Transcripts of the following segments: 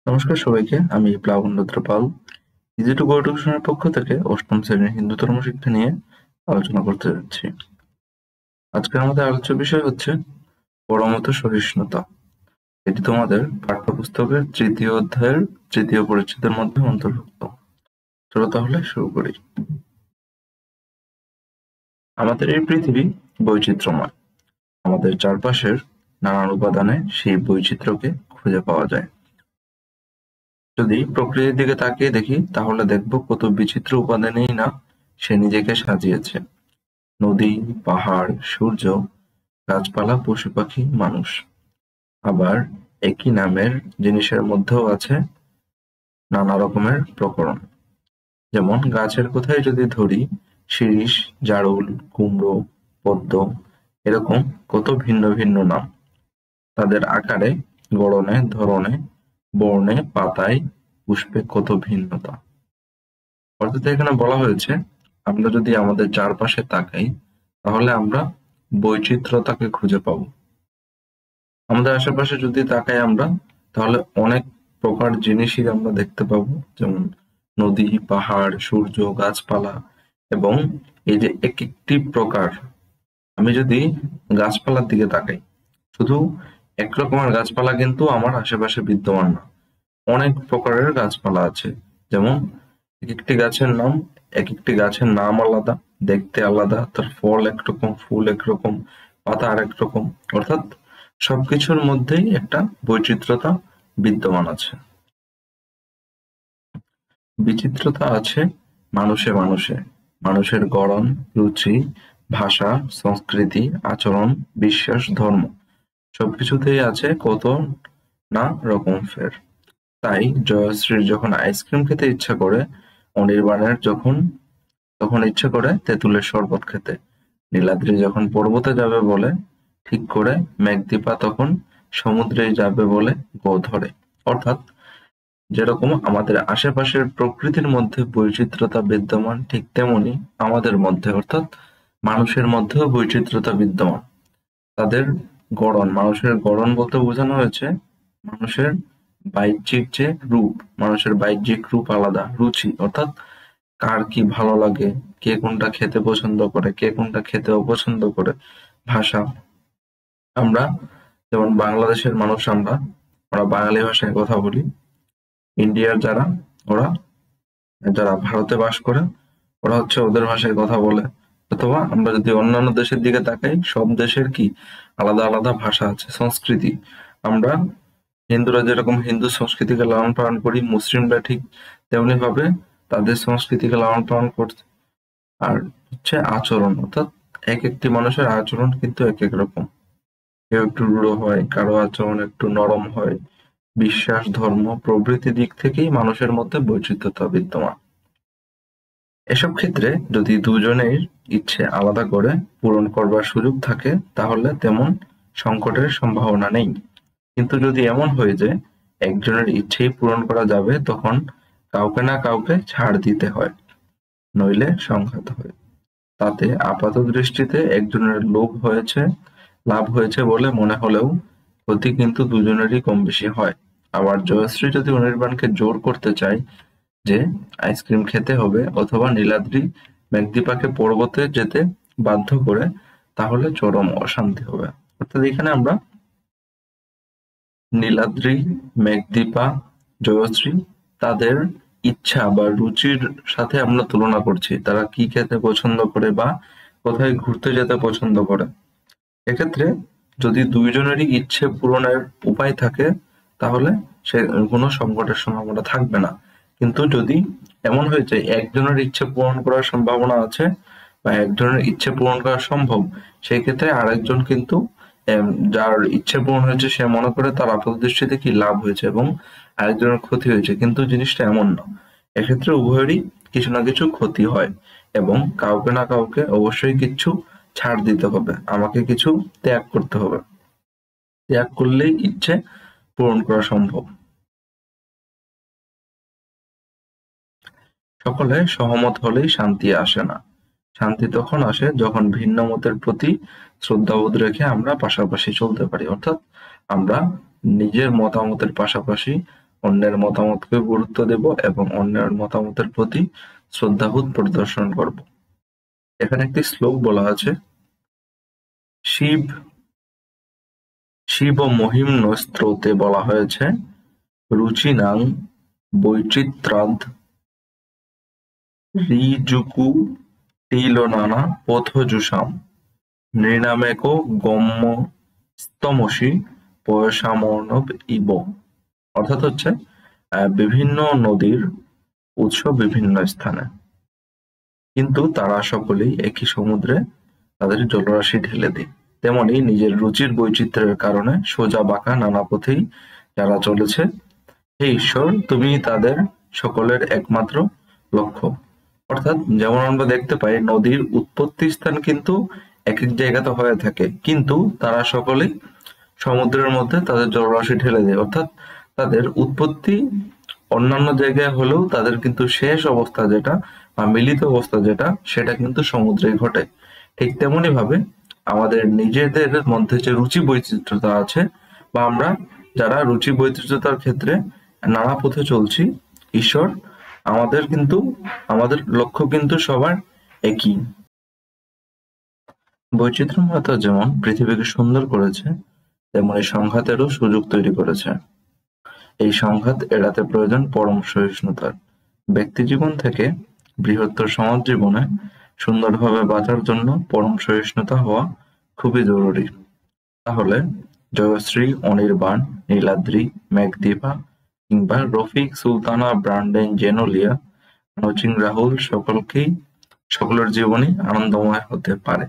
নমস্কার সবাইকে, আমি প্লাবন রুদ্র পাল। ইজি টু গো এডুকেশনের পক্ষ থেকে অষ্টম শ্রেণীর হিন্দু ধর্ম শিক্ষা নিয়ে আলোচনা করতে যাচ্ছি। আজকে আমাদের আলোচ্য বিষয় হচ্ছে পরমত সহিষ্ণুতা। এটি তোমাদের পাঠ্যপুস্তকের তৃতীয় অধ্যায়ের তৃতীয় পরিচ্ছেদের মধ্যে অন্তর্ভুক্ত। চলো তাহলে শুরু করি। আমাদের এই পৃথিবী বৈচিত্র্যময়। আমাদের চারপাশের নানান উপাদানে সেই বৈচিত্র্যকে খুঁজে পাওয়া যায়। যদি প্রকৃতির দিকে তাকিয়ে দেখি তাহলে দেখব কত বিচিত্র উপাদানেই না সে নিজেকে সাজিয়েছে। নদী, পাহাড়, সূর্য, গাছপালা, পশু-পাখি, মানুষ। আবার একই নামের জিনিসের মধ্যেও আছে নানা রকমের প্রকরণ। যেমন গাছের কথাই যদি ধরি, শিরীষ, জারুল, কুমড়ো, পদ্ম, এরকম কত ভিন্ন ভিন্ন নাম। তাদের আকারে, গড়নে, ধরনে, বর্ণে, পাতায়, পুষ্পে কত ভিন্নতা। অর্থাৎ এখানে বলা হয়েছে আমরা যদি আমাদের চারপাশে তাকাই তাহলে আমরা বৈচিত্র্যতাকে খুঁজে পাবো। আমাদের আশেপাশে যদি তাকাই আমরা তাহলে অনেক প্রকার জিনিসই আমরা দেখতে পাবো, যেমন নদী, পাহাড়, সূর্য, গাছপালা। এবং এই যে এক একটি প্রকার, আমি যদি গাছপালার দিকে তাকাই, শুধু এক রকমের গাছপালা কিন্তু আমার আশেপাশে বিদ্যমান না। অনেক প্রকারের গাছপালা আছে। যেমন এক একটি গাছের নাম, এক একটি গাছের নাম আলাদা, দেখতে আলাদা, তার ফল একরকম, ফুল একরকম, পাতা আরেক রকম। অর্থাৎ সবকিছুর মধ্যেই একটা বৈচিত্র্যতা বিদ্যমান আছে। বিচিত্রতা আছে মানুষে মানুষে। মানুষের গড়ন, রুচি, ভাষা, সংস্কৃতি, আচরণ, বিশ্বাস, ধর্ম সবকিছুতেই আছে কত না রকম ফের। তাই জয়শ্রীর যখন আইসক্রিম খেতে ইচ্ছা করে, অনির্বাণের তখন ইচ্ছে করে তেঁতুলের শরবত খেতে। নীলাদ্রি যখন পর্বতে যাবে বলে ঠিক করে, মেঘদীপা তখন সমুদ্রে যাবে বলে গো ধরে। অর্থাৎ যেরকম আমাদের আশেপাশের প্রকৃতির মধ্যে বৈচিত্র্যতা বিদ্যমান, ঠিক তেমনি আমাদের মধ্যে অর্থাৎ মানুষের মধ্যেও বৈচিত্র্যতা বিদ্যমান। তাদের গড়ন, মানুষের গড়ন বলতে বোঝানো হয়েছে মানুষের বাহ্যিক যে রূপ, মানুষের বাহ্যিক রূপ আলাদা। রুচি অর্থাৎ কার কি ভালো লাগে, কে কোনটা খেতে পছন্দ করে, কে কোনটা খেতে অপছন্দ করে। ভাষা, আমরা যেমন বাংলাদেশের মানুষ, আমরা বাঙালি ভাষায় কথা বলি। ইন্ডিয়ার ওরা যারা ভারতে বাস করে, ওরা হচ্ছে ওদের ভাষায় কথা বলে। অথবা আমরা যদি অন্যান্য দেশের দিকে তাকাই, সব দেশের কি আলাদা আলাদা ভাষা আছে। সংস্কৃতি, আমরা হিন্দুরা যেরকম হিন্দু সংস্কৃতিকে লালন পালন করি, মুসলিমরা ঠিক তেমনি ভাবে তাদের সংস্কৃতিকে লালন পালন করছে। আর হচ্ছে আচরণ, অর্থাৎ এক একটি মানুষের আচরণ কিন্তু এক এক রকম। কেউ একটু রূঢ় হয়, কারো আচরণ একটু নরম হয়। বিশ্বাস, ধর্ম প্রভৃতি দিক থেকেই মানুষের মধ্যে বৈচিত্র্যতা বিদ্যমান। এসব ক্ষেত্রে যদি দুজনের ইচ্ছে আলাদা করে পূরণ করবার সুযোগ থাকে তাহলে তেমন সংকটের সম্ভাবনা নেই। কিন্তু যদি এমন হয়ে যায় একজনের ইচ্ছেই পূরণ করা যাবে, তখন কাউকে না কাউকে ছাড় দিতে হয়, নইলে সংঘাত হয়। তাতে আপাত দৃষ্টিতে একজনের লাভ হয়েছে বলে মনে হলেও ক্ষতি কিন্তু দুজনেরই কম বেশি হয়। আবার জয়শ্রী যদি অনির্বাণকে জোর করতে চায় যে আইসক্রিম খেতে হবে, অথবা নীলাদ্রি মেঘদীপাকে পর্বতে যেতে বাধ্য করে, তাহলে চরম অশান্তি হবে। অর্থাৎ এখানে আমরা নীলাদ্রি, মেঘদীপা, জয়শ্রী তাদের ইচ্ছা বা রুচির সাথে আমরা তুলনা করছি, তারা কি খেতে পছন্দ করে বা কোথায় ঘুরতে যেতে পছন্দ করে। এক্ষেত্রে যদি দুইজনেরই ইচ্ছে পূরণের উপায় থাকে তাহলে সে কোনো সংকটের সম্ভাবনা থাকবে না। কিন্তু যদি এমন হয়ে যায় একজনের ইচ্ছে পূরণ করার সম্ভাবনা আছে বা একজনের ইচ্ছে পূরণ করা সম্ভব, সেই ক্ষেত্রে আরেকজন কিন্তু যার ইচ্ছে পূরণ হয়েছে সে মনে করে তার আপাতদৃষ্টিতে কি লাভ হয়েছে এবং আরেকজনের ক্ষতি হয়েছে, কিন্তু জিনিসটা এমন না। এক্ষেত্রে উভয়েরই কিছু না কিছু ক্ষতি হয় এবং কাউকে না কাউকে অবশ্যই কিছু ছাড় দিতে হবে, আমাকে কিছু ত্যাগ করতে হবে। ত্যাগ করলেই ইচ্ছে পূরণ করা সম্ভব। সকলে সহমত হলেই শান্তি আসে না। শান্তি তখন আসে যখন ভিন্ন মতের প্রতি শ্রদ্ধাবোধ রেখে আমরা পাশাপাশি চলতে পারি। অর্থাৎ আমরা নিজের মতামতের পাশাপাশি অন্যের মতামতকে গুরুত্ব দেব এবং অন্যের মতামতের প্রতি শ্রদ্ধাবোধ প্রদর্শন করব। এখানে একটি শ্লোক বলা আছে, শিব শিব মহিম্ন স্তোত্রে বলা হয়েছে, রুচিনাং বৈচিত্র্যাদ ঋজুকু টিলনানা পথযুষাম নৃণামেকো গম্য স্তমসি পয়সামর্ণব ইব। অর্থাৎ হচ্ছে বিভিন্ন নদীর উৎস বিভিন্ন স্থানে, কিন্তু তারা সকলেই একই সমুদ্রে তাদের জলরাশি ঢেলে দেয়। তেমনি নিজের রুচির বৈচিত্র্যের কারণে সোজা বাঁকা নানা পথেই যারা চলেছে, হে ঈশ্বর, তুমি তাদের সকলের একমাত্র লক্ষ্য। অর্থাৎ যেমন আমরা দেখতে পাই, নদীর উৎপত্তি স্থান কিন্তু এক এক জায়গাতে হয়ে থাকে, কিন্তু তারা সকলেই সমুদ্রের মধ্যে তাদের জলরাশি ঢেলে দেয়। অর্থাৎ তাদের উৎপত্তি অন্যান্য জায়গায় হলেও তাদের কিন্তু শেষ অবস্থা যেটা বা মিলিত অবস্থা যেটা, সেটা কিন্তু সমুদ্রে ঘটে। ঠিক তেমনি ভাবে আমাদের নিজেদের মধ্যে যে রুচি বৈচিত্র্যতা আছে, বা আমরা যারা রুচি বৈচিত্র্যতার ক্ষেত্রে নানা পথে চলছি, ঈশ্বর আমাদের লক্ষ্য কিন্তু সবার একই। বৈচিত্র্যময়তা যেমন পৃথিবীকে সুন্দর করেছে, তেমনি সংঘাতেরও সুযোগ তৈরি করেছে। এই সংঘাত এড়াতে প্রয়োজন পরম সহিষ্ণুতার। ব্যক্তিজীবন থেকে বৃহত্তর সমাজ জীবনে সুন্দরভাবে বাঁচার জন্য পরম সহিষ্ণুতা হওয়া খুবই জরুরি। তাহলে জয়শ্রী, অনির্বাণ, নীলাদ্রি, মেঘদীপা কিংবা রফিক, সুলতানা, ব্রান্ডেন, জেনোলিয়া, নচিং, রাহুল সকলের জীবনই আনন্দময় হতে পারে।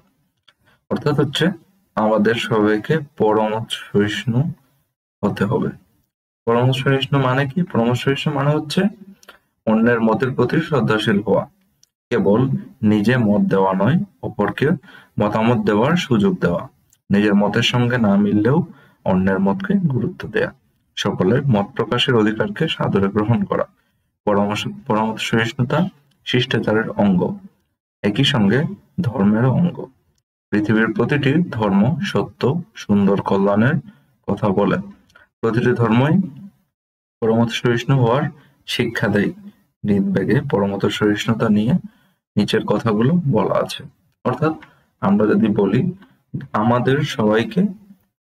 অর্থাৎ হচ্ছে আমাদের সবাইকে পরম সহিষ্ণু হতে হবে। পরম সহিষ্ণু মানে কি? পরম সহিষ্ণু মানে হচ্ছে অন্যের মতের প্রতি শ্রদ্ধাশীল হওয়া, কেবল নিজে মত দেওয়া নয়, অপরকে মতামত দেওয়ার সুযোগ দেওয়া, নিজের মতের সঙ্গে না মিললেও অন্যের মতকে গুরুত্ব দেয়া, সকলের মত প্রকাশের অধিকারকে সাদরে গ্রহণ করা। পরম সহিষ্ণুতা শিষ্টাচারের অঙ্গ, একই সঙ্গে ধর্মেরও অঙ্গ। পৃথিবীর প্রতিটি ধর্ম সত্য, সুন্দর, কল্যাণের কথা বলে। প্রতিটি ধর্মই পরমত সহিষ্ণু হওয়ার শিক্ষা দেয়। ঋগ্বেদে পরমত সহিষ্ণুতা নিয়ে নিচের কথাগুলো বলা আছে। অর্থাৎ আমরা যদি বলি, আমাদের সবাইকে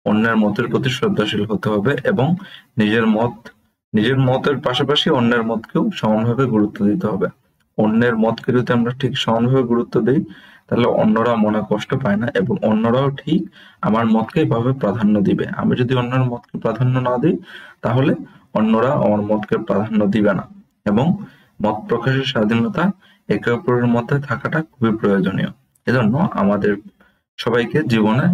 অন্যের মতের প্রতি শ্রদ্ধাশীল হতে হবে এবং নিজের মতের পাশাপাশি অন্যের মতকেও সমানভাবে গুরুত্ব দিতে হবে। অন্যের মতকে যদি আমরা ঠিক সমানভাবে গুরুত্ব দিই, তাহলে অন্যরা মনে কষ্ট পায় না এবং অন্যরাও ঠিক আমার মতকে এভাবে প্রাধান্য দিবে। আমি যদি অন্যের মতকে প্রাধান্য না দিই, তাহলে অন্যরা আমার মতকে প্রাধান্য দিবে না। এবং মত প্রকাশের স্বাধীনতা একে অপরের মধ্যে থাকাটা খুবই প্রয়োজনীয়। এজন্য আমাদের সবাইকে জীবনে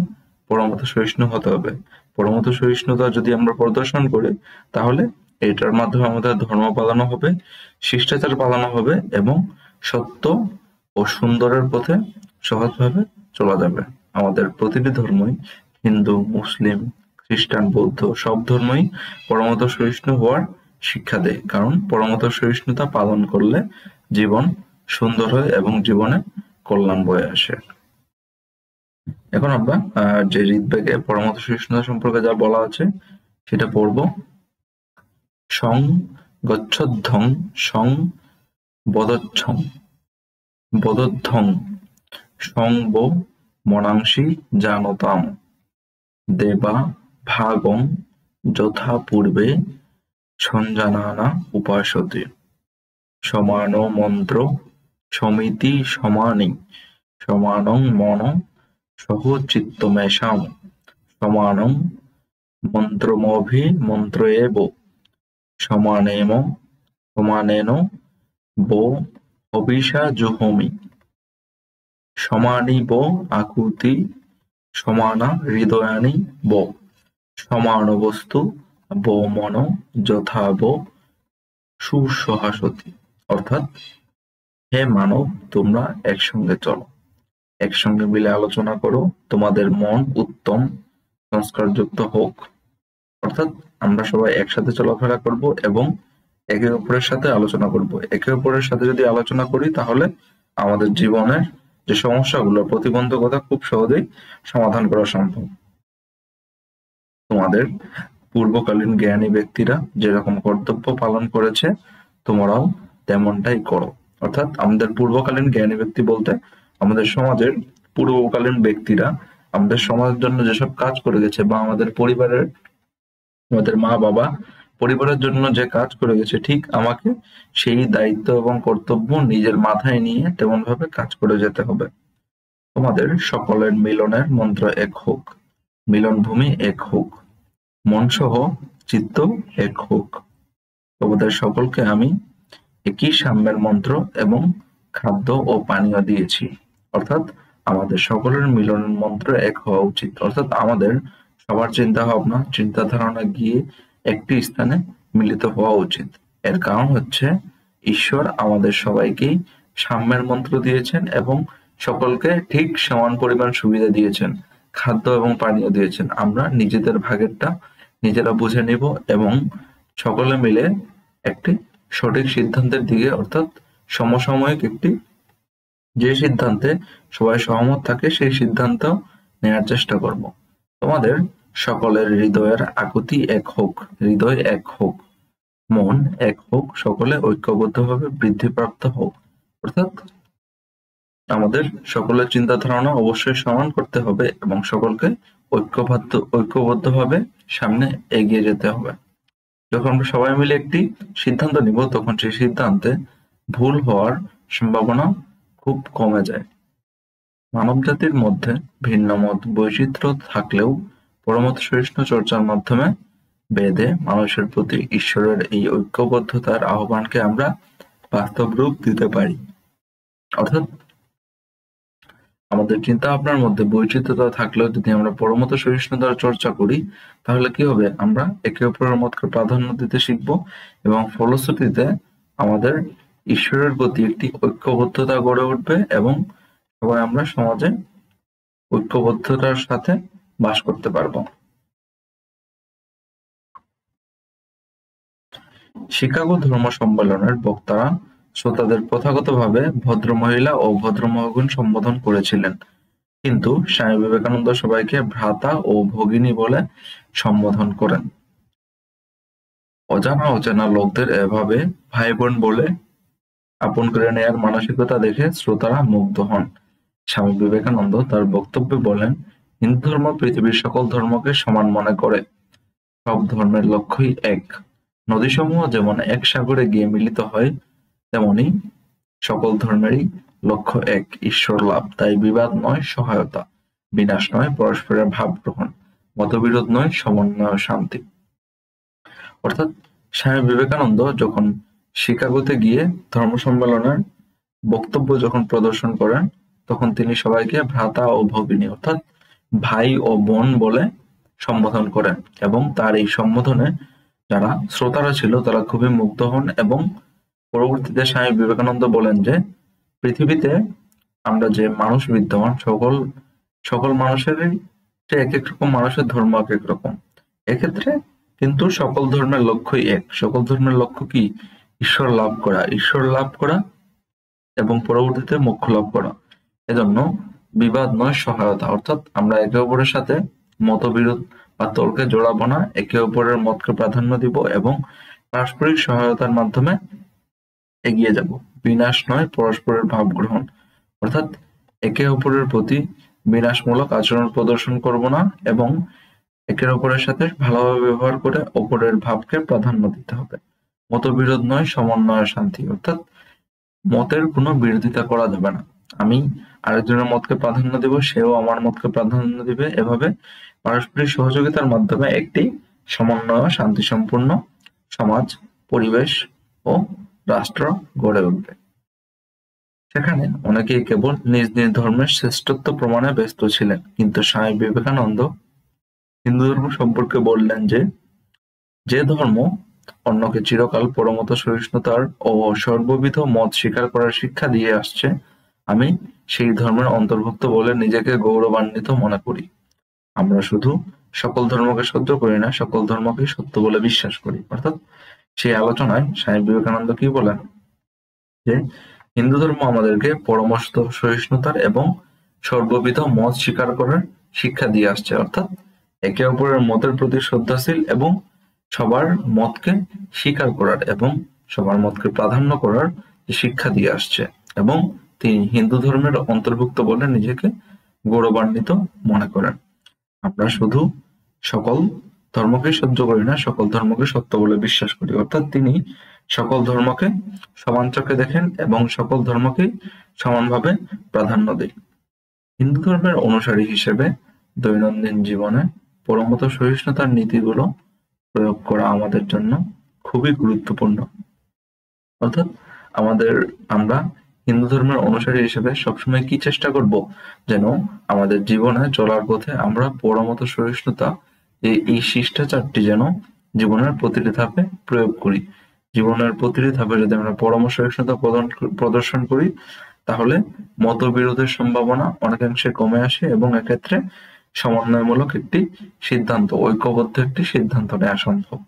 পরমত সহিষ্ণু হতে হবে। পরমত সহিষ্ণুতা যদি আমরা প্রদর্শন করি, তাহলে এটার মাধ্যমে আমাদের ধর্ম পালন হবে, শিষ্টাচার পালন হবে এবং সত্য ও সুন্দরের পথে সহজভাবে চলা যাবে। আমাদের প্রতিটি ধর্মই, হিন্দু, মুসলিম, খ্রিস্টান, বৌদ্ধ, সব ধর্মই পরমত সহিষ্ণু হওয়ার শিক্ষা দেয়, কারণ পরমত সহিষ্ণুতা পালন করলে জীবন সুন্দর হয় এবং জীবনে কল্যাণ বয়ে আসে। এখন আমরা যে ঋগ্বেদে পরমত সহিষ্ণুতা সম্পর্কে যা বলা আছে সেটা পড়ব। সং গচ্ছদ্ধং সং বদচ্ছং বদধ্বং সং বো মনাংসি জানতাম দেবা ভাগং যথা পূর্বে সঞ্জানানা উপাসতে সমান মন্ত্র সমিতি সমানি সমানং মন সহ চিত্তমেষাম সমানং মন্ত্রমভিমন্ত্রয়েব সমানেন বো হবিষা জুহোমি সমানি বো আকুতি সমানা হৃদয়ানি বো সমান বস্তু বো মন যথা বো সুসহাসতি। অর্থাৎ, হে মানব, তোমরা একসঙ্গে চলো, একসঙ্গে মিলে আলোচনা করো, তোমাদের মন উত্তম সংস্কারযুক্ত হোক। অর্থাৎ আমরা সবাই একসাথে চলাফেরা করব এবং একে অপরের সাথে আলোচনা করব। একে অপরের সাথে যদি আলোচনা করি, তাহলে আমাদের জীবনের যে সমস্যাগুলো, প্রতিবন্ধকতা খুব সহজেই সমাধান করা সম্ভব। তোমাদের পূর্বকালীন জ্ঞানী ব্যক্তিরা যেরকম কর্তব্য পালন করেছে তোমরাও তেমনটাই করো। অর্থাৎ আমাদের পূর্বকালীন জ্ঞানী ব্যক্তি বলতে আমাদের সমাজের পূর্বকালীন ব্যক্তিরা আমাদের সমাজের জন্য যেসব কাজ করে গেছে বা আমাদের পরিবারের, আমাদের মা বাবা পরিবারের জন্য যে কাজ করে গেছে, ঠিক আমাকে সেই দায়িত্ব এবং কর্তব্য নিজের মাথায় নিয়ে তেমন ভাবে কাজ করে যেতে হবে। তোমাদের সকলের মিলনের মন্ত্র এক হোক, মিলন ভূমি এক হোক, মন সহ চিত্ত এক হোক। তোমাদের সকলকে আমি একই সাম্যের মন্ত্র এবং খাদ্য ও পানীয় দিয়েছি। অর্থাৎ আমাদের সকলের মিলনের মন্ত্র এক হওয়া উচিত। অর্থাৎ আমাদের সবার চিন্তা ভাবনা, চিন্তা ধারণা গিয়ে একটি স্থানে মিলিত হওয়া উচিত। এর কারণ হচ্ছে ঈশ্বর আমাদের সবাইকেই সাম্যের মন্ত্র দিয়েছেন এবং সকলকে ঠিক সমান পরিমাণ সুবিধা দিয়েছেন, খাদ্য এবং পানীয় দিয়েছেন। আমরা নিজেদের ভাগেরটা নিজেরা বুঝে নিব এবং সকলে মিলে একটি সঠিক সিদ্ধান্তের দিকে, অর্থাৎ সমসাময়িক একটি, যে সিদ্ধান্তে সবাই সহমত থাকে সেই সিদ্ধান্ত নেওয়ার চেষ্টা করব। তোমাদের সকলের হৃদয়ের আকুতি এক হোক, হৃদয় এক হোক, মন এক হোক, সকলে ঐক্যবদ্ধভাবে বৃদ্ধিপ্রাপ্ত হোক। অর্থাৎ আমাদের সকলের চিন্তা ধারণা অবশ্যই সমান করতে হবে এবং সকলকে ঐক্যবদ্ধভাবে সামনে এগিয়ে যেতে হবে। যখন আমরা সবাই মিলে একটি সিদ্ধান্ত নিব তখন সেই সিদ্ধান্তে ভুল হওয়ার সম্ভাবনা খুব কমে যায়। মানব জাতির মধ্যে ভিন্ন মত বৈচিত্র্য থাকলেও পরমত সহিষ্ণু চর্চার মাধ্যমে বেদে মানুষের প্রতি ঈশ্বরের এই ঐক্যবদ্ধতার আহ্বানকে আমরা বাস্তব রূপ দিতে পারি। অর্থাৎ আমাদের চিন্তা ভাবনার মধ্যে বৈচিত্র্যতা থাকলেও যদি আমরা পরমত সহিষ্ণুতার চর্চা করি তাহলে কি হবে, আমরা একে অপরের মতকে প্রাধান্য দিতে শিখবো এবং ফলশ্রুতিতে আমাদের ঈশ্বরের প্রতি একটি ঐক্যবদ্ধতা গড়ে উঠবে এবং সবাই আমরা সমাজে ঐক্যবদ্ধতার সাথে বাস করতে পারবো। শিকাগো ধর্ম সম্মেলনের বক্তারা শ্রোতাদের প্রথাগতভাবে ভদ্রমহিলা ও ভদ্রমহোগণ সম্বোধন করেছিলেন, কিন্তু স্বামী বিবেকানন্দ সবাইকে ভ্রাতা ও ভগিনী বলে সম্বোধন করেন। অজানা অচেনা লোকদের এভাবে ভাই বোন বলে আপন করে নেয়ার মানসিকতা দেখে শ্রোতারা মুগ্ধ হন। স্বামী বিবেকানন্দ তার বক্তব্যে বলেন, হিন্দু ধর্ম পৃথিবীর সকল ধর্মকে সমান মনে করে। সব ধর্মের লক্ষ্যই এক। নদীসমূহ যেমন এক সাগরে গিয়ে মিলিত হয়, তেমনি সকল ধর্মেরই লক্ষ্য এক, ঈশ্বর লাভ। তাই বিবাদ নয় সহায়তা, বিনাশ নয় পরস্পরের ভাব গ্রহণ, মতবিরোধ নয় সমন্বয় শান্তি। অর্থাৎ স্বামী বিবেকানন্দ যখন শিকাগোতে গিয়ে ধর্ম সম্মেলনের বক্তব্য যখন প্রদর্শন করেন তখন তিনি সবাইকে ভ্রাতা ও ভগিনী অর্থাৎ ভাই ও বোন বলে সম্বোধন করেন এবং তার এই সম্বোধনে যারা শ্রোতারা ছিল তারা খুবই মুগ্ধ হন এবং পরবর্তীতে স্বামী বিবেকানন্দ বলেন যে পৃথিবীতে আমরা যে মানুষ বিদ্যমান সকল মানুষেরই এক এক রকম, মানুষের ধর্ম এক এক রকম, এক্ষেত্রে কিন্তু সকল ধর্মের লক্ষ্যই এক। সকল ধর্মের লক্ষ্য কি? ঈশ্বর লাভ করা এবং পরবর্তীতে মোক্ষ লাভ করা। এজন্য বিবাদ নয় সহায়তা, অর্থাৎ আমরা একে অপরের সাথে মতবিরোধ বা তর্কে জড়াবো না, একে অপরের মতকে প্রাধান্য দিব এবং পারস্পরিক সহায়তার মাধ্যমে এগিয়ে যাব। বিনাশ নয় পরস্পরের ভাব গ্রহণ, অর্থাৎ একে অপরের প্রতি বিনাশমূলক আচরণ প্রদর্শন করব না এবং একে অপরের সাথে ভালোভাবে ব্যবহার করে অপরের ভাবকে প্রাধান্য দিতে হবে। মতবিরোধ নয় সমন্বয় শান্তি, অর্থাৎ মতের কোনো বিরোধিতা করা যাবে না। আমি আরেকজনের মতকে প্রাধান্য দিব, সেও আমার মতকে প্রাধান্য দিবে। এভাবে পারস্পরিক সহযোগিতার মাধ্যমে একটি সমন্বয় শান্তি সম্পূর্ণ সমাজ, পরিবেশ ও রাষ্ট্র গড়ে উঠবে। সেখানে অনেকেই কেবল নিজ নিজ ধর্মের শ্রেষ্ঠত্ব প্রমাণে ব্যস্ত ছিলেন, কিন্তু স্বামী বিবেকানন্দ হিন্দু ধর্ম সম্পর্কে বললেন যে ধর্ম অন্যকে চিরকাল পরমত সহিষ্ণুতার ও সর্ববিধ মত স্বীকার করার শিক্ষা দিয়ে আসছে, আমি সেই ধর্মের অন্তর্ভুক্ত বলে নিজেকে গৌরবান্বিত মনে করি। আমরা শুধু সকল ধর্মকে সহ্য করি না, সকল ধর্মকে সত্য বলে বিশ্বাস করি। অর্থাৎ সেই আলোচনায় স্বামী বিবেকানন্দ কি বলেন যে হিন্দু ধর্ম আমাদেরকে পরমত সহিষ্ণুতার এবং সর্ববিধ মত স্বীকার করার শিক্ষা দিয়ে আসছে। অর্থাৎ একে অপরের মতের প্রতি শ্রদ্ধাশীল এবং সবার মতকে স্বীকার করার এবং সবার মতকে প্রাধান্য করার যে শিক্ষা দিয়ে আসছে, এবং তিনি হিন্দু ধর্মের অন্তর্ভুক্ত বলে নিজেকে গৌরবান্বিত মনে করেন। আমরা শুধু সকল ধর্মকে সহ্য করি না, সকল ধর্মকে সত্য বলে বিশ্বাস করি। অর্থাৎ তিনি সকল ধর্মকে সমান চোখে দেখেন এবং সকল ধর্মকেই সমানভাবে প্রাধান্য দেন। হিন্দু ধর্মের অনুসারী হিসেবে দৈনন্দিন জীবনে পরমত সহিষ্ণুতার নীতিগুলো প্রয়োগ করা আমাদের জন্য খুবই গুরুত্বপূর্ণ। অর্থাৎ আমরা হিন্দু ধর্মের অনুসারী হিসেবে সবসময় কি চেষ্টা করব, যেন আমাদের জীবনে চলার পথে আমরা পরমত সহিষ্ণুতা এই শিষ্টাচারটি যেন জীবনের প্রতিটি ধাপে প্রয়োগ করি। জীবনের প্রতিটি ধাপে যদি আমরা পরম সহিষ্ণুতা প্রদর্শন করি, তাহলে মতবিরোধের সম্ভাবনা অনেকাংশে কমে আসে এবং এক্ষেত্রে সমন্বয়মূলক একটি সিদ্ধান্ত, ঐক্যবদ্ধ একটি সিদ্ধান্ত নেওয়া সম্ভব।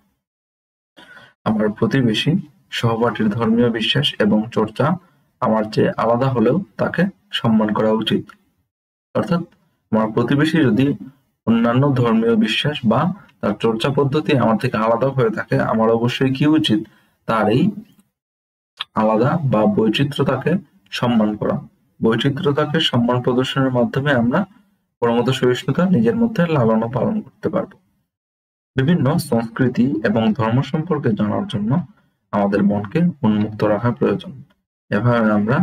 আমার প্রতিবেশী, সহপাঠীর ধর্মীয় বিশ্বাস এবং চর্চা আমার চেয়ে আলাদা হলেও তাকে সম্মান করা উচিত। অর্থাৎ আমার প্রতিবেশী যদি অন্যান্য ধর্মীয় বিশ্বাস বা তার চর্চা পদ্ধতি আমার থেকে আলাদা হয়ে থাকে, আমার অবশ্যই কি উচিত, তার এই আলাদা বা বৈচিত্র্যতাকে সম্মান করা। বৈচিত্র্যতাকে সম্মান প্রদর্শনের মাধ্যমে আমরা পরমত সহিষ্ণুতা নিজের মধ্যে লালন পালন করতে পারবো। বিভিন্ন সংস্কৃতি এবং ধর্ম সম্পর্কে জানার জন্য আমাদের মনকে উন্মুক্ত রাখা প্রয়োজন। এভাবে আমরা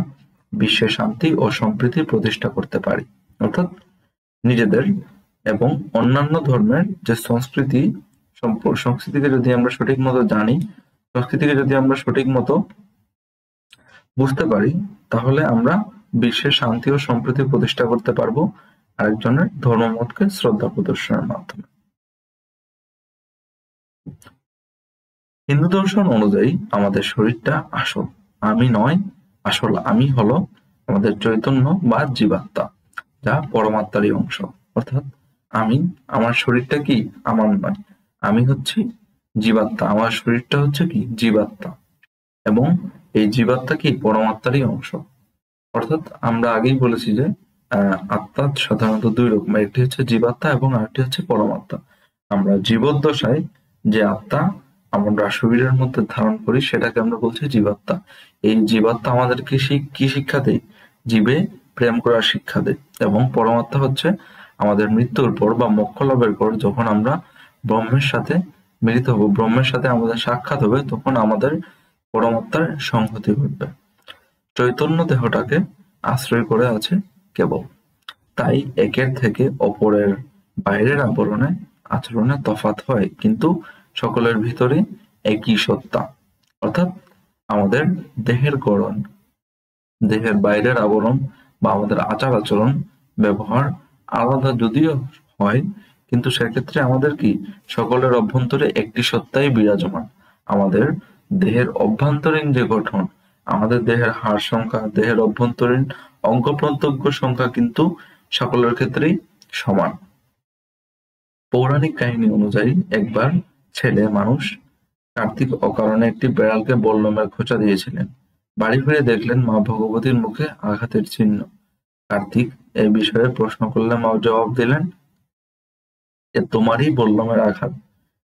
বিশ্বে শান্তি ও সম্প্রীতি প্রতিষ্ঠা করতে পারি। অর্থাৎ নিজেদের এবং অন্যান্য ধর্মের যে সংস্কৃতিকে যদি আমরা সঠিক মতো জানি, সংস্কৃতিকে যদি আমরা সঠিক মতো বুঝতে পারি, তাহলে আমরা বিশ্বে শান্তি ও সম্প্রীতি প্রতিষ্ঠা করতে পারবো আরেকজনের ধর্মমতকে শ্রদ্ধা প্রদর্শনের মাধ্যমে। হিন্দু দর্শন অনুযায়ী আমাদের শরীরটা আসল আমি নয়, আসল আমি হলো আমাদের চৈতন্য বা জীবাত্মা, যা পরমাত্মারই অংশ। অর্থাৎ আমার শরীরটা কি আমার নয়, আমি হচ্ছি জীবাত্মা, আমার শরীরটা হচ্ছে কি জীবাত্মা, এবং এই জীবাত্মা কি পরমাত্মারই অংশ। অর্থাৎ আমরা আগেই বলেছি যে আত্মা সাধারণত দুই রকম, একটি হচ্ছে জীবাত্মা এবং আরেকটি হচ্ছে পরমাত্মা। আমরা জীবদ্দশায় যে আত্মা আমরা শরীরের মধ্যে ধারণ করি সেটাকে আমরা বলছি জীবাত্মা। এই জীবাত্মা আমাদেরকে কি শিক্ষা দেয়? জীবে প্রেম করার শিক্ষা দেয়। এবং পরমাত্মা হচ্ছে আমাদের মৃত্যুর পর বা মোক্ষ লাভের পর যখন আমরা ব্রহ্মের সাথে মিলিত হব, ব্রহ্মের সাথে আমাদের সাক্ষাৎ হবে, তখন আমাদের পরমাত্মার সংহতি ঘটবে। চৈতন্য দেহটাকে আশ্রয় করে আছে কেবল, তাই একের থেকে অপরের বাইরের আচরণে তফাৎ হয়, কিন্তু সকলের ভিতরে একই সত্তা। অর্থাৎ আমাদের দেহের গড়ন, দেহের বাইরের আবরণ বা আমাদের আচার আচরণ ব্যবহার আলাদা যদিও হয়, কিন্তু সেক্ষেত্রে আমাদের কি সকলের অভ্যন্তরে একটি সত্তাই বিরাজমান। আমাদের দেহের অভ্যন্তরীণ যে গঠন, আমাদের দেহের হাড় সংখ্যা, দেহের অভ্যন্তরীণ অঙ্গ প্রত্যঙ্গ সংখ্যা কিন্তু সকলের ক্ষেত্রেই সমান। পৌরাণিক কাহিনী অনুযায়ী একবার ছেলে মানুষ কার্তিক অকারণে একটি বেড়ালকে বল্লমের খোঁচা দিয়েছিলেন। বাড়ি ফিরে দেখলেন মা ভগবতীর মুখে আঘাতের চিহ্ন। কার্তিক এই বিষয়ে প্রশ্ন করলে মা জবাব দিলেন, এ তোমারই বল্লমের আঘাত।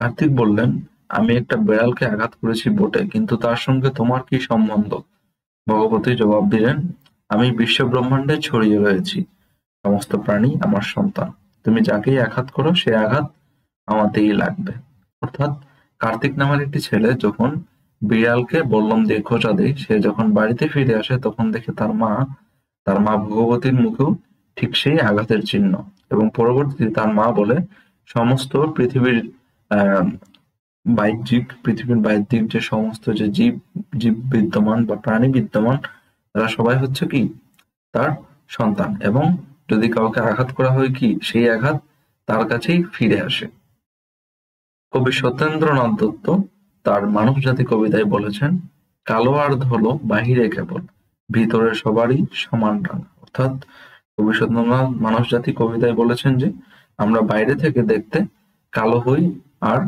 কার্তিক বললেন, আমি একটা বেড়ালকে আঘাত করেছি বটে, কিন্তু তার সঙ্গে তোমার কি সম্বন্ধ? ভগবতী জবাব দিলেন, আমি বিশ্ব ব্রহ্মাণ্ডে ছড়িয়ে রয়েছি, সমস্ত প্রাণী আমার সন্তান, তুমি যাকেই আঘাত করো সে আঘাত আমাতেই লাগবে। অর্থাৎ কার্তিক নামের একটি ছেলে যখন বিড়ালকে বল্লম দিয়ে খোঁচা দেয়, সে যখন বাড়িতে ফিরে আসে তখন দেখে তার মা ভগবতীর মুখেও ঠিক সেই আঘাতের চিহ্ন। এবং পরবর্তীতে তার মা বলে, সমস্ত পৃথিবীর বাহ্যিক যে সমস্ত যে জীব বিদ্যমান বা প্রাণী বিদ্যমান, তারা সবাই হচ্ছে কি তার সন্তান, এবং যদি কাউকে আঘাত করা হয় কি সেই আঘাত তার কাছেই ফিরে আসে। কবি সত্যেন্দ্রনাথ দত্ত তার মানব জাতি কবিতায় বলেছেন, কালো আর ধলো বাহিরে কেবল, ভিতরে সবারই সমান রাঙা। অর্থাৎ কবি সত্যেন্দ্রনাথ মানব জাতি কবিতায় বলেছেন যে আমরা বাইরে থেকে দেখতে কালো হই আর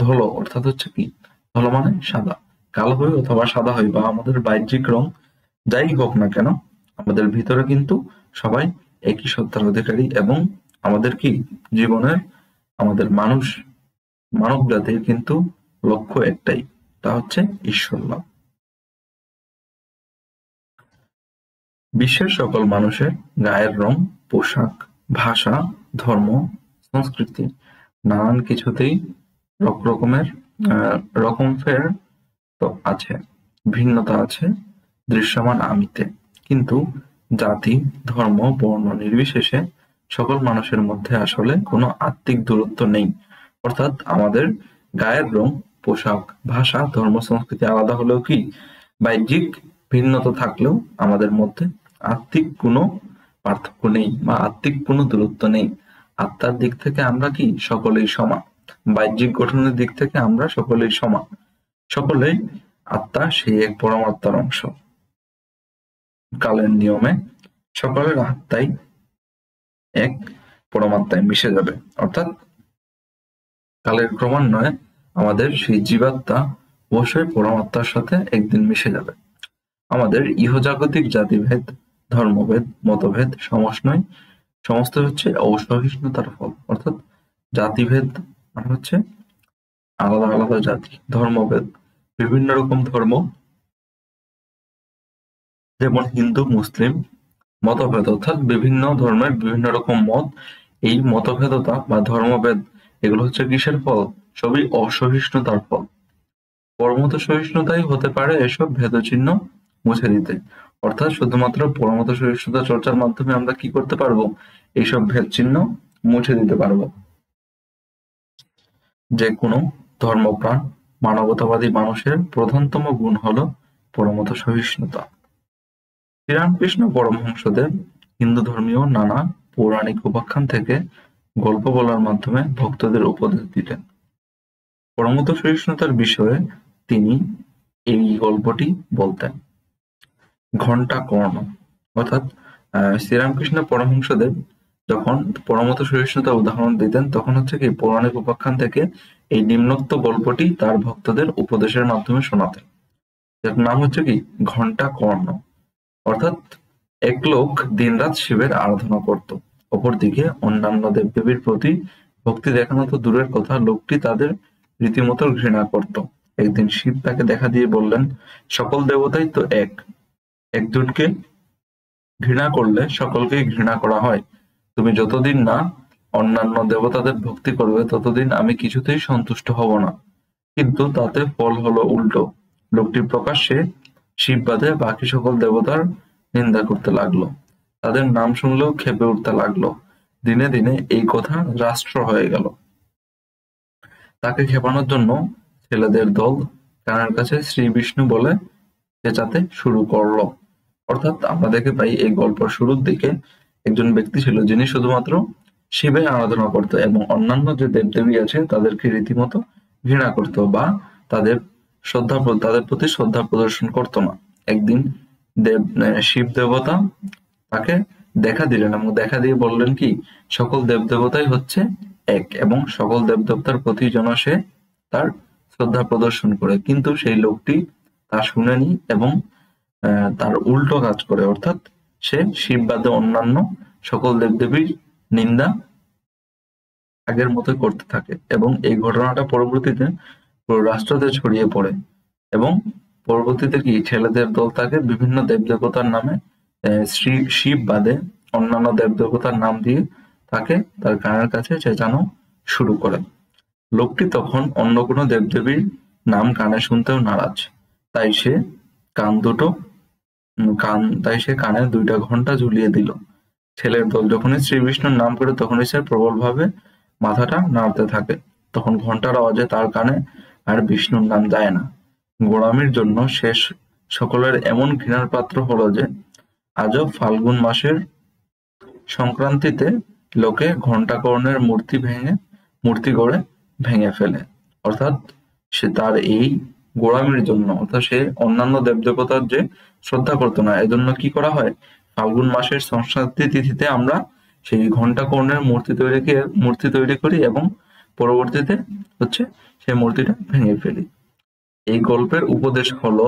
ধলো অর্থাৎ হচ্ছে কি ধলো মানে সাদা, কালো হই অথবা সাদা হই বা আমাদের বাহ্যিক রং যাই হোক না কেন, আমাদের ভিতরে কিন্তু সবাই একই সত্তার অধিকারী এবং আমাদের কি জীবনের আমাদের মানব জাতির কিন্তু লক্ষ্য একটাই, তা হচ্ছে ঈশ্বর লাভ। বিশ্বের সকল মানুষের গায়ের রং, পোশাক, ভাষা, ধর্ম, সংস্কৃতি নানান কিছুতেই রকমের রকমফের তো আছে, ভিন্নতা আছে দৃশ্যমান আমিতে, কিন্তু জাতি, ধর্ম, বর্ণ নির্বিশেষে সকল মানুষের মধ্যে আসলে কোনো আত্মিক দূরত্ব নেই। অর্থাৎ আমাদের গায়ের রং, পোশাক, ভাষা, ধর্ম, সংস্কৃতি আলাদা হলেও কি বাহ্যিক ভিন্নতা থাকলেও আমাদের মধ্যে আত্মিক কোনো পার্থক্য নেই বা আত্মিক কোনো দূরত্ব নেই। আত্মার দিক থেকে আমরা কি সকলেই সমান, বাহ্যিক গঠনের দিক থেকে আমরা সকলেই সমান, সকলেই আত্মা সেই এক পরমাত্মার অংশ। কালের নিয়মে সকলের আত্মাই এক পরমাত্মায় মিশে যাবে, অর্থাৎ কালের ক্রমান্বয়ে আমাদের সেই জীবাত্মা অবশ্যই পরমাত্মার সাথে একদিন মিশে যাবে। আমাদের ইহজাগতিক জাতিভেদ, ধর্মভেদ, মতভেদ সমস্ত হচ্ছে অসহিষ্ণুতার ফল। অর্থাৎ জাতিভেদ মানে হচ্ছে আলাদা আলাদা জাতি, ধর্মভেদ বিভিন্ন রকম ধর্ম, যেমন হিন্দু, মুসলিম, মতভেদ অর্থাৎ বিভিন্ন ধর্মের বিভিন্ন রকম মত, এই মতভেদতা বা ধর্মভেদ এগুলো হচ্ছে কিসের ফল? সবই অসহিষ্ণুতার ফল। পরমত সহিষ্ণুতাই হতে পারে এসব ভেদচিহ্ন মুছে দিতে। অর্থাৎ শুধুমাত্র পরমত সহিষ্ণুতা চর্চার মাধ্যমে আমরা কি করতে পারবো? এইসব ভেদ চিহ্ন মুছে দিতে পারবো। যে কোনো ধর্মপ্রাণ মানবতাবাদী মানুষের প্রধানতম গুণ হলো পরমত সহিষ্ণুতা। শ্রীরামকৃষ্ণ পরমহংসদেব হিন্দু ধর্মীয় নানা পৌরাণিক উপাখ্যান থেকে গল্প বলার মাধ্যমে ভক্তদের উপদেশ দিতেন। পরমত সহিষ্ণুতার বিষয়ে তিনি এই গল্পটি বলতেন। ঘণ্টা কর্ণ, অর্থাৎ শ্রীরামকৃষ্ণ পরমহংসদেব যখন পরমত সহিষ্ণুতার উদাহরণ দিতেন তখন হচ্ছে কি পৌরাণিক উপাখ্যান থেকে এই নিম্নোক্ত গল্পটি তার ভক্তদের উপদেশের মাধ্যমে শোনাতেন, যার নাম হচ্ছে কি ঘণ্টা কর্ণ। অর্থাৎ এক লোক দিনরাত শিবের আরাধনা করত, অপরদিকে অন্যান্য দেবদেবীর প্রতি ভক্তি দেখানো তো দূরের কথা, লোকটি তাদের রীতিমতো ঘৃণা করত। একদিন শিব তাকে দেখা দিয়ে বললেন, সকল দেবতাই তো এক, একজনকে ঘৃণা করলে সকলকেই ঘৃণা করা হয়। তুমি যতদিন না অন্যান্য দেবতাদের ভক্তি করবে ততদিন আমি কিছুতেই সন্তুষ্ট হব না। কিন্তু তাতে ফল হলো উল্টো। লোকটি প্রকাশ্যে শিব বাদে বাকি সকল দেবতার নিন্দা করতে লাগলো, তাদের নাম শুনলেও ক্ষেপে উঠতে লাগলো। দিনে দিনে এই কথা রাষ্ট্র হয়ে গেল। তাকে খেপানোর জন্য ছেলেদের দল কানের কাছে শ্রী বিষ্ণু বলে চেঁচাতে শুরু করলো। অর্থাৎ আমরা দেখতে পাই এই গল্পের শুরুর দিকে একজন ব্যক্তি ছিল যিনি শুধুমাত্র শিবের আরাধনা করত এবং অন্যান্য যে দেবদেবী আছে তাদেরকে রীতিমতো ঘৃণা করত বা তাদের প্রতি শ্রদ্ধা প্রদর্শন করত না। একদিন শিব দেবতা তাকে দেখা দিলেন এবং দেখা দিয়ে বললেন কি সকল দেবদেবতাই হচ্ছে এক এবং সকল দেবদেবতার প্রতি যেন সে তার শ্রদ্ধা প্রদর্শন করে। কিন্তু সেই লোকটি তা শুনেনি এবং তার উল্টো কাজ করে, অর্থাৎ সে শিব বাদে অন্যান্য সকল দেবদেবীর নিন্দা আগের মতো করতে থাকে এবং এই ঘটনাটা পরবর্তীতে পুরো রাষ্ট্রতে ছড়িয়ে পড়ে এবং পরবর্তীতে কি ছেলেদের দল তাকে বিভিন্ন দেবদেবতার নামে শিব বাদে অন্যান্য দেবদেবতার নাম দিয়ে তাকে তার কানের কাছে চেঁচানো শুরু করে। লোকটি তখন অন্য কোনো দেবদেবীর নাম কানে শুনতেও নারাজ, তাই সে কানে 2টা ঘন্টা ঝুলিয়ে দিল। ছেলের দল যখনই শ্রী বিষ্ণুর নাম করে তখনই সে প্রবল ভাবে মাথাটা নাড়তে থাকে। তখন ঘন্টার আওয়াজে তার কানে আর বিষ্ণুর নাম যায় না। গোঁড়ামির জন্য শেষ সকলের এমন ঘৃণার পাত্র হলো যে আজও ফাল্গুন মাসের সংক্রান্তিতে লোকে ঘণ্টাকর্ণের মূর্তি গড়ে ভেঙে ফেলে। অর্থাৎ সে তার এই গোঁড়ামির জন্য, অর্থাৎ সে অন্যান্য দেবদেবতার যে শ্রদ্ধা করতো না, এজন্য কি করা হয় ফাল্গুন মাসের সংক্রান্তি তিথিতে আমরা সেই ঘণ্টাকর্ণের মূর্তি তৈরি করি এবং পরবর্তীতে হচ্ছে সেই মূর্তিটা ভেঙে ফেলি। এই গল্পের উপদেশ হলো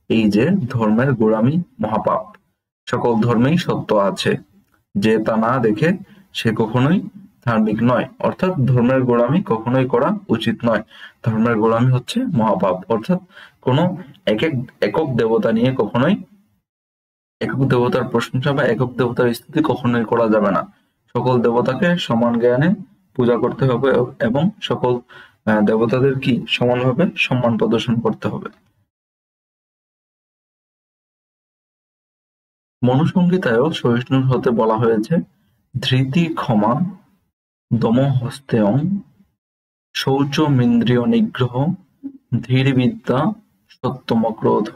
এই যে ধর্মের গোঁড়ামি মহাপাপ, সকল ধর্মেই সত্য আছে, যে তা না দেখে সে কখনোই ধার্মিক নয়, অর্থাৎ ধর্মের গোলামি কখনোই করা উচিত নয়। ধর্মের গোলামি হচ্ছে মহাপাপ, অর্থাৎ কোনো একক দেবতা নিয়ে কখনোই একক দেবতার প্রশংসা বা একক দেবতার স্তুতি কখনোই করা যাবে না। সকল দেবতাকে সমান জ্ঞানে পূজা করতে হবে এবং সকল দেবতাদের কি সমানভাবে সম্মান প্রদর্শন করতে হবে। মনুসংহিতায়ও সহিষ্ণু হতে বলা হয়েছে, ধৃতি ক্ষমা দমহস্তেয়ং শৌচমিন্দ্রিয় নিগ্রহ ধীরবিদ্যা সত্যমক্রোধ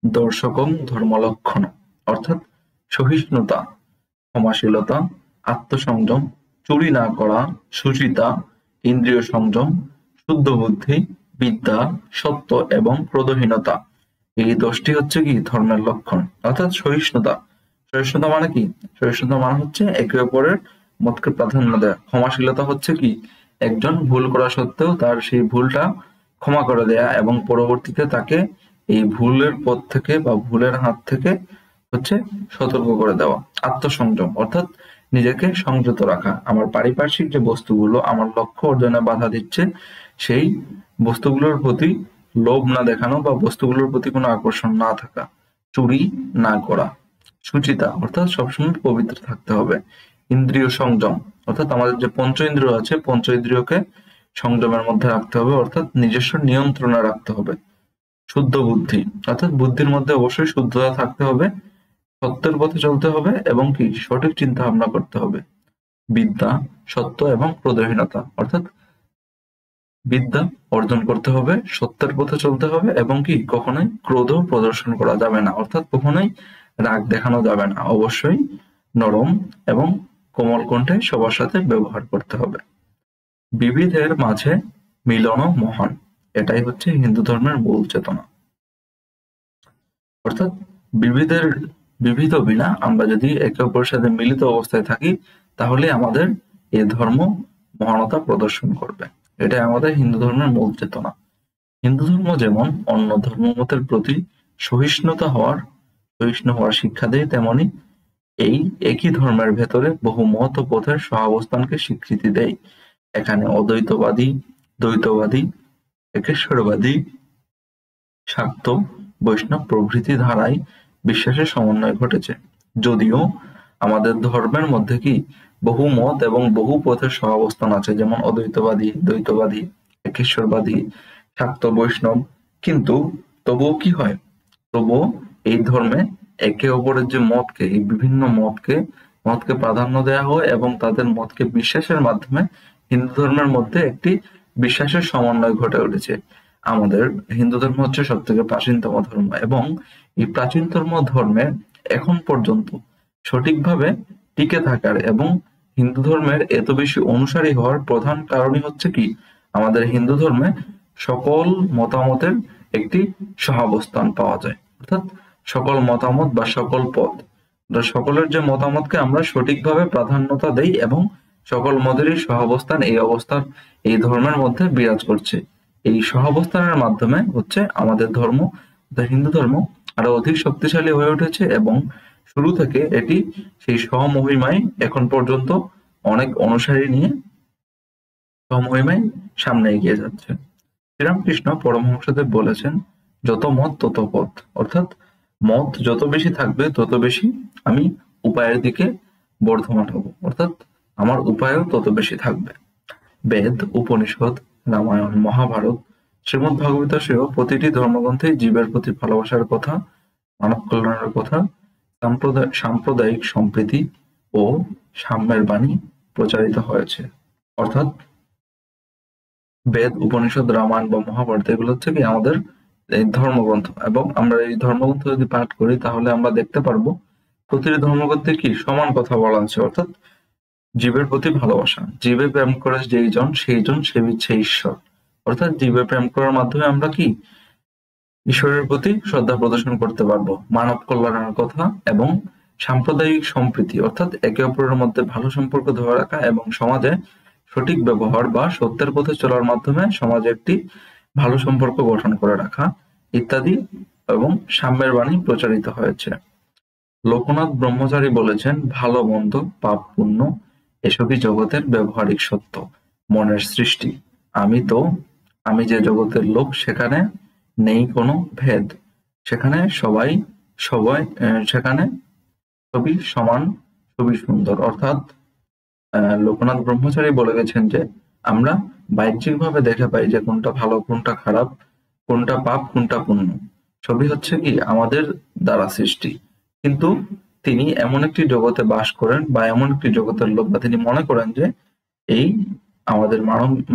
দর্শকং ধর্মলক্ষণ, অর্থাৎ সহিষ্ণুতা, ক্ষমাশীলতা, আত্মসংযম, চুরি না করা, শুচিতা, ইন্দ্রিয় সংযম, শুদ্ধ বুদ্ধি, বিদ্যা, সত্য এবং ক্রোধহীনতা, এই 10টি হচ্ছে কি ধর্মের লক্ষণ। অর্থাৎ সহিষ্ণুতা, সহিষ্ণুতা মানে কি? সহিষ্ণুতা মানে হচ্ছে একে অপরের মতকে প্রাধান্য দেয়া। ক্ষমাশীলতা হচ্ছে কি একজন ভুল করা সত্ত্বেও তার সেই ভুলটা ক্ষমা করে দেয়া এবং পরবর্তীতে তাকে এই ভুলের পথ থেকে বা ভুলের হাত থেকে হচ্ছে সতর্ক করে দেওয়া। আত্মসংযম অর্থাৎ নিজেকে সংযত রাখা, আমার পারিপার্শ্বিক যে বস্তুগুলো আমার লক্ষ্য অর্জনে বাধা দিচ্ছে সেই বস্তুগুলোর প্রতি লোভ না দেখানো বা বস্তুগুলোর প্রতি কোনো আকর্ষণ না থাকা, চুরি না করা, সুচিতা অর্থাৎ সবসময় পবিত্র থাকতে হবে, ইন্দ্রিয় সংযম অর্থাৎ আমাদের যে পঞ্চ ইন্দ্রিয় আছে পঞ্চ ইন্দ্রিয়কে সংযমের মধ্যে রাখতে হবে, অর্থাৎ নিজস্ব নিয়ন্ত্রণে রাখতে হবে, শুদ্ধ বুদ্ধি অর্থাৎ বুদ্ধির মধ্যে অবশ্যই শুদ্ধতা থাকতে হবে, সত্যের পথে চলতে হবে এবং কি সঠিক চিন্তা ভাবনা করতে হবে, বিদ্যা, সত্য এবং ক্রোধহীনতা অর্থাৎ বিদ্যা অর্জন করতে হবে, সত্যের পথে চলতে হবে এবং কি কখনোই ক্রোধ প্রদর্শন করা যাবে না, অর্থাৎ কখনোই রাগ দেখানো যাবে না, অবশ্যই নরম এবং কোমল কণ্ঠে সবার সাথে ব্যবহার করতে হবে। বিবিধের মাঝে মিলনও মহান, এটাই হচ্ছে হিন্দু ধর্মের মূল চেতনা। অর্থাৎ বিবিধ বিনা আমরা যদি একে অপরের সাথে মিলিত অবস্থায় থাকি তাহলে আমাদের এই ধর্ম মহানতা প্রদর্শন করবে। এটাই আমাদের হিন্দু ধর্মের মূল চেতনা। হিন্দু ধর্ম যেমন অন্য ধর্মমতের প্রতি সহিষ্ণু হওয়ার শিক্ষা দেয়, তেমনি এই একই ধর্মের ভেতরে বহু মত ও পথের সহাবস্থানকে স্বীকৃতি দেয়। এখানে অদ্বৈতবাদী, দ্বৈতবাদী, একেশ্বরবাদী, শাক্ত, বৈষ্ণব প্রভৃতি ধারায় বিশ্বাসের সমন্বয় ঘটেছে। যদিও আমাদের ধর্মের মধ্যে কি বহু মত এবং বহু পথের সহাবস্থান আছে, যেমন অদ্বৈতবাদী, দ্বৈতবাদী, একেশ্বরবাদী, শাক্ত, বৈষ্ণব, কিন্তু তবুও কি হয়, তবুও এই ধর্মে একে অপরের যে মতকে, এই বিভিন্ন মতকে প্রাধান্য দেওয়া হয় এবং তাদের মতকে বিশ্বাসের মাধ্যমে হিন্দু ধর্মের মধ্যে একটি বিশ্বাসের সমন্বয় ঘটে উঠেছে। আমাদের হিন্দু ধর্ম হচ্ছে সব থেকে প্রাচীনতম ধর্ম এবং এই প্রাচীনতম ধর্মে এখন পর্যন্ত সঠিকভাবে টিকে থাকার এবং হিন্দু ধর্মের এত বেশি অনুসারী হওয়ার প্রধান কারণই হচ্ছে কি আমাদের হিন্দু ধর্মে সকল মতামতের একটি সহাবস্থান পাওয়া যায়, অর্থাৎ সকল মতামত বা সকল পথ, সকলের যে মতামতকে আমরা সঠিকভাবে প্রাধান্যতা দেই এবং সকল মতেরই সহাবস্থান এই ধর্মের মধ্যে বিরাজ করছে। এই সহাবস্থানের মাধ্যমে হচ্ছে আমাদের ধর্ম, হিন্দু ধর্ম আরো অধিক শক্তিশালী হয়ে উঠেছে এবং শুরু থেকে এটি সেই স্বমহিমায় এখন পর্যন্ত অনেক অনুসারী নিয়ে স্বমহিমায় সামনে এগিয়ে যাচ্ছে। শ্রীরামকৃষ্ণ পরমহংসদেব বলেছেন, যত মত তত পথ, অর্থাৎ মত যত বেশি থাকবে তত বেশি আমি উপায়ের দিকে বর্ধমান হব, অর্থাৎ আমার উপায়ও তত বেশি থাকবে। বেদ, উপনিষদ, রামায়ণ, মহাভারত, শ্রীমদ্ ভাগবত সহ প্রতিটি ধর্মগ্রন্থে জীবের প্রতি ভালোবাসার কথা, মানব কল্যাণের কথা, সাম্প্রদায়িক সম্প্রীতি ও সাম্যের বাণী প্রচারিত হয়েছে। অর্থাৎ বেদ, উপনিষদ, রামায়ণ বা মহাভারত এগুলো হচ্ছে কি আমাদের এই ধর্মগ্রন্থ এবং আমরা এই ধর্মগ্রন্থ যদি পাঠ করি তাহলে আমরা দেখতে পারবো প্রতিটি ধর্মগ্রন্থে কি সমান কথা বলা আছে, অর্থাৎ জীবের প্রতি ভালোবাসা, জীবে প্রেম করে যেইজন সেইজন সেবিচ্ছে ঈশ্বর, অর্থাৎ জীবে প্রেম করার মাধ্যমে আমরা কি ঈশ্বরের প্রতি শ্রদ্ধা প্রদর্শন করতে পারবো, মানব কল্যাণের কথা এবং সাম্প্রদায়িক সম্প্রীতি অর্থাৎ একে অপরের মধ্যে ভালো সম্পর্ক ধরে রাখা এবং সমাজে সঠিক ব্যবহার বা সত্যের পথে চলার মাধ্যমে সমাজে একটি ভালো সম্পর্ক গঠন করে রাখা ইত্যাদি এবং সাম্যের বাণী প্রচারিত হয়েছে। লোকনাথ ব্রহ্মচারী বলেছেন, ভালো মন্দ, পাপ পুণ্য এসবই জগতের ব্যবহারিক সত্য, মনের সৃষ্টি। আমি যে জগতের লোক, সেখানে নেই কোনো ভেদ, সেখানে সেখানে সবই সমান, সবই সুন্দর। অর্থাৎ লোকনাথ ব্রহ্মচারী বলে গেছেন যে আমরা বাহ্যিকভাবে দেখে পাই যে কোনটা ভালো, কোনটা খারাপ, কোনটা পাপ, কোনটা পুণ্য, সবই হচ্ছে কি আমাদের দ্বারা সৃষ্টি। কিন্তু তিনি এমন একটি জগতে বাস করেন বা এমন একটি জগতের লোক, বা তিনি মনে করেন যে এই আমাদের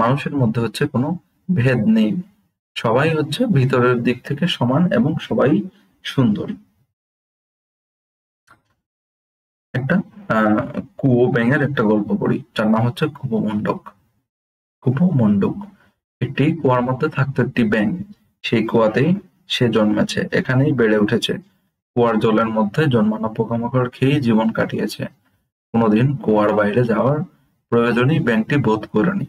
মানুষের মধ্যে হচ্ছে কোনো ভেদ নেই, সবাই হচ্ছে ভিতরের দিক থেকে সমান এবং সবাই সুন্দর। একটা কুয়ো ব্যাঙের একটা গল্প পড়ি, যার নাম হচ্ছে কুপমণ্ডক। একটি কুয়ার মধ্যে থাকতো একটি ব্যাঙ। সেই কুয়াতেই সে জন্মেছে, এখানেই বেড়ে উঠেছে, কুয়ার জলের মধ্যে জন্মানো পোকামাকড় খেয়েই জীবন কাটিয়েছে। কোনোদিন কুয়ার বাইরে যাওয়ার প্রয়োজনই ব্যাঙটি বোধ করেনি।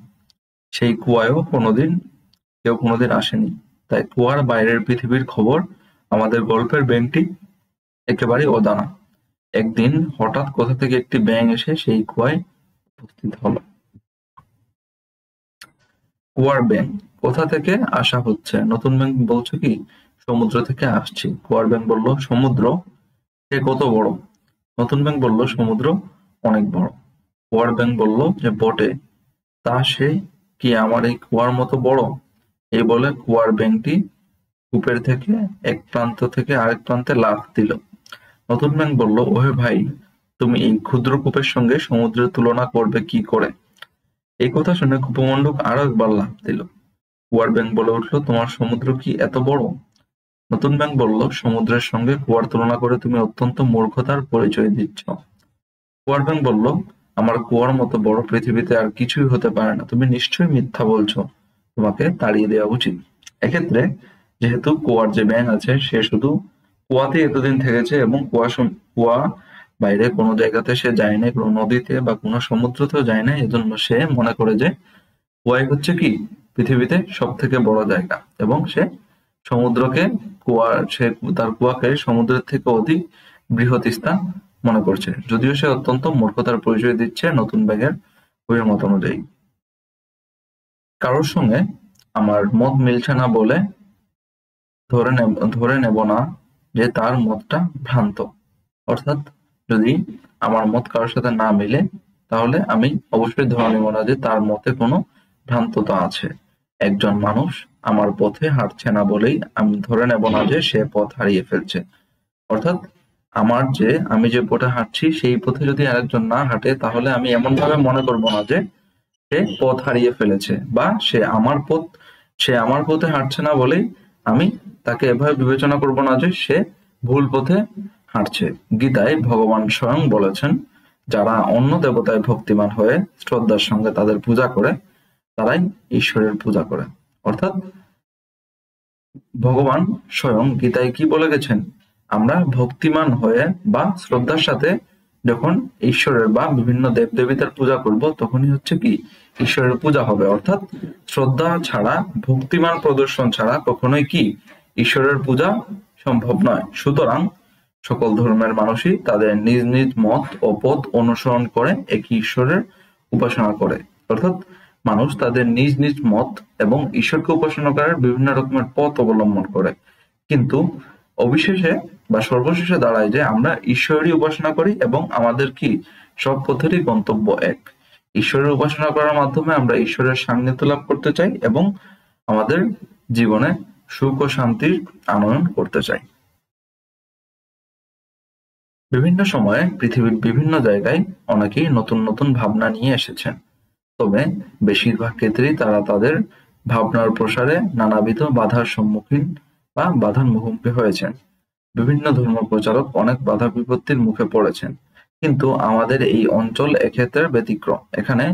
সেই কুয়ায়ও কেউ কোনোদিন আসেনি, তাই কুয়ার বাইরের পৃথিবীর খবর আমাদের গল্পের ব্যাঙটি একেবারেই অজানা। একদিন হঠাৎ কোথা থেকে একটি ব্যাঙ এসে সেই কুয়ায় উপস্থিত হলো। কুয়ার ব্যাঙ: কোথা থেকে আসা হচ্ছে? নতুন ব্যাঙ বলছে কি, সমুদ্র থেকে আসছি। কুয়ার ব্যাঙ বলল, সমুদ্র? সে কত বড়? নতুন ব্যাঙ বলল, সমুদ্র অনেক বড়। কুয়ার ব্যাঙ বলল যে, বটে, তা সে কি আমার এই কুয়ার মতো বড়? এই বলে কুয়ার ব্যাঙটি কূপের থেকে এক প্রান্ত থেকে আরেক প্রান্তে লাফ দিল। নতুন ব্যাঙ বলল, ওহে ভাই, তুমি এই ক্ষুদ্র কূপের সঙ্গে সমুদ্রের তুলনা করবে কি করে? এই কথা শুনে কুপমণ্ডক আরো একবার লাফ দিল। কুয়ার ব্যাঙ বলে উঠল, তোমার সমুদ্র কি এত বড়? নতুন ব্যাঙ বলল, সমুদ্রের সঙ্গে কুয়ার তুলনা করে তুমি অত্যন্ত মূর্খতার পরিচয় দিচ্ছ। কুয়ার ব্যাঙ বলল, আমার কুয়ার মতো বড় পৃথিবীতে আর কিছুই হতে পারে না, তুমি নিশ্চয়ই মিথ্যা বলছো, তোমাকে তাড়িয়ে দেওয়া উচিত। এক্ষেত্রে যেহেতু কুয়ার যে ব্যাঙ আছে সে শুধু কুয়াতেই এতদিন থেকেছে এবং কুয়া বাইরে কোনো জায়গাতে সে যায় নাই, কোনো নদীতে বা কোনো সমুদ্রতেও যায় না, এজন্য সে মনে করে যে কুয়াই হচ্ছে কি পৃথিবীতে সব থেকে বড় জায়গা, এবং সে সমুদ্রকে সে তার কুয়াকে সমুদ্রের থেকে অধিক বৃহৎ স্থান মনে করছে, যদিও সে অত্যন্ত মূর্খতার পরিচয় দিচ্ছে নতুন ব্যাঙের অভিমত অনুযায়ী। কারোর সঙ্গে আমার মত মিলছে না বলে ধরে নেব না যে তার মতটা ভ্রান্ত। অর্থাৎ যদি আমার মত কারোর সাথে না মিলে, তাহলে আমি অবশ্যই ধরে নেব না যে তার মতে কোনো ভ্রান্ততা আছে। একজন মানুষ আমার পথে হাঁটছে না বলেই আমি ধরে নেব না যে সে পথ হারিয়ে ফেলছে। অর্থাৎ আমি যে পথে হাঁটছি সেই পথে যদি আরেকজন না হাঁটে, তাহলে আমি এমন ভাবে মনে করব না যে সে পথ হারিয়ে ফেলেছে, বা সে আমার পথে হাঁটছে না বলেই আমি তাকে এভাবে বিবেচনা করব না যে সে ভুল পথে হাঁটছে। গীতায় ভগবান স্বয়ং বলেছেন, যারা অন্য দেবতায় ভক্তিমান হয়ে শ্রদ্ধার সঙ্গে তাদের পূজা করে, তারাই ঈশ্বরের পূজা করে। অর্থাৎ ভগবান স্বয়ং গীতায় কি বলে গেছেন, আমরা ভক্তিমান হয়ে বা শ্রদ্ধার সাথে যখন ঈশ্বরের বা বিভিন্ন দেবদেবীদের পূজা করব, তখনই হচ্ছে কি ঈশ্বরের পূজা হবে। অর্থাৎ শ্রদ্ধা ছাড়া, ভক্তিমান প্রদর্শন ছাড়া কখনোই কি ঈশ্বরের পূজা সম্ভব নয়। সুতরাং সকল ধর্মের মানুষই তাদের নিজ নিজ মত ও পথ অনুসরণ করে একই ঈশ্বরের উপাসনা করে। অর্থাৎ মানুষ তাদের নিজ নিজ মত এবং ঈশ্বরকে উপাসনা করার বিভিন্ন রকমের পথ অবলম্বন করে, কিন্তু অবিশেষে বা সর্বশেষে দাঁড়ায় যে আমরা ঈশ্বরেরই উপাসনা করি এবং আমাদের কি সব পথেরই গন্তব্য এক। ঈশ্বরের উপাসনা করার মাধ্যমে আমরা ঈশ্বরের সান্নিধ্য লাভ করতে চাই এবং আমাদের জীবনে সুখ ও শান্তির আনয়ন করতে চাই। বিভিন্ন সময়ে পৃথিবীর বিভিন্ন জায়গায় অনেকেই নতুন নতুন ভাবনা নিয়ে এসেছেন, তবে বেশিরভাগ ক্ষেত্রেই তারা তাদের ভাবনার প্রসারে নানাবিধ বাধার সম্মুখীন বা বাধার মুখোমুখি হয়েছেন। বিভিন্ন ধর্ম প্রচারক অনেক বাধা বিপত্তির মুখে পড়েছেন, কিন্তু আমাদের এই অঞ্চল এক্ষেত্রে ব্যতিক্রম। এখানে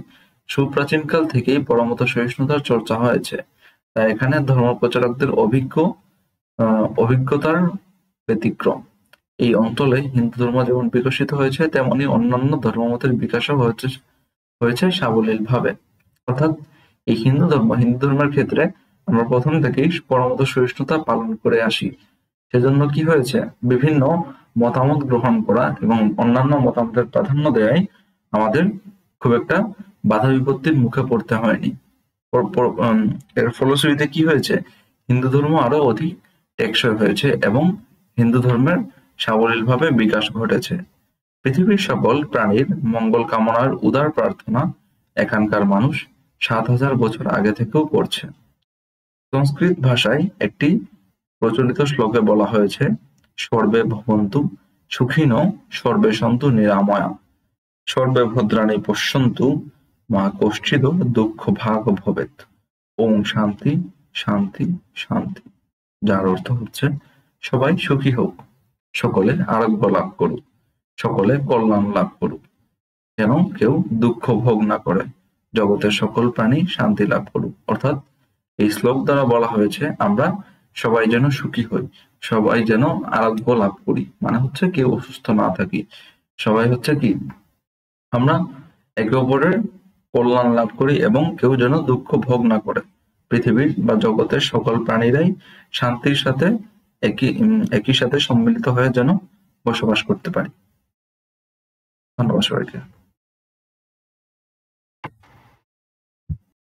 সুপ্রাচীনকাল থেকেই পরমত সহিষ্ণুতার চর্চা হয়েছে, তাই এখানে ধর্ম প্রচারকদের অভিজ্ঞতার ব্যতিক্রম। এই অঞ্চলে হিন্দু ধর্ম যেমন বিকশিত হয়েছে, তেমনি অন্যান্য ধর্মমতের বিকাশও হয়েছে সাবলীলভাবে। অর্থাৎ এই হিন্দু ধর্মের ক্ষেত্রে আমরা প্রথম থেকেই পরমত সহিষ্ণুতা পালন করে আসি। সেজন্য কি হয়েছে, বিভিন্ন মতামত গ্রহণ করা এবং অন্যান্য মতামতের প্রাধান্য দেওয়াই আমাদের খুব একটা বাধা বিপত্তির মুখে পড়তে হয়নি। এর ফলশ্রুতিতে কি হয়েছে, হিন্দু ধর্ম আরো অধিক টেকসই হয়েছে এবং হিন্দু ধর্মের সাবলীলভাবে বিকাশ ঘটেছে। পৃথিবীর সকল প্রাণীর মঙ্গল কামনার উদার প্রার্থনা এখানকার মানুষ ৭,০০০ বছর আগে থেকেও করছে। সংস্কৃত ভাষায় একটি প্রচলিত শ্লোকে বলা হয়েছে, সর্বে ভবন্তু সুখিনো সর্বে সন্তু নিরাময়া সর্বে ভদ্রাণি পশ্যন্তু মা কশ্চিৎ দুঃখ ভাগ ভবেৎ। ওম শান্তি শান্তি শান্তি। যার অর্থ হচ্ছে সবাই সুখী হোক, সকলে আরোগ্য লাভ করুক, সকলে কল্যাণ লাভ করুক, যেন কেউ দুঃখ ভোগ না করে, জগতের সকল প্রাণী শান্তি লাভ করুক। অর্থাৎ এই শ্লোক দ্বারা বলা হয়েছে আমরা সবাই যেন সুখী হই, সবাই যেন আরোগ্য লাভ করি, মানে হচ্ছে কেউ অসুস্থ না থাকি, সবাই হচ্ছে কি আমরা একে অপরের কল্যাণ লাভ করি এবং কেউ যেন দুঃখ ভোগ না করে, পৃথিবীর বা জগতের সকল প্রাণীরাই শান্তির সাথে একই সাথে সম্মিলিত হয়ে যেন বসবাস করতে পারি। ধন্যবাদ সবাইকে।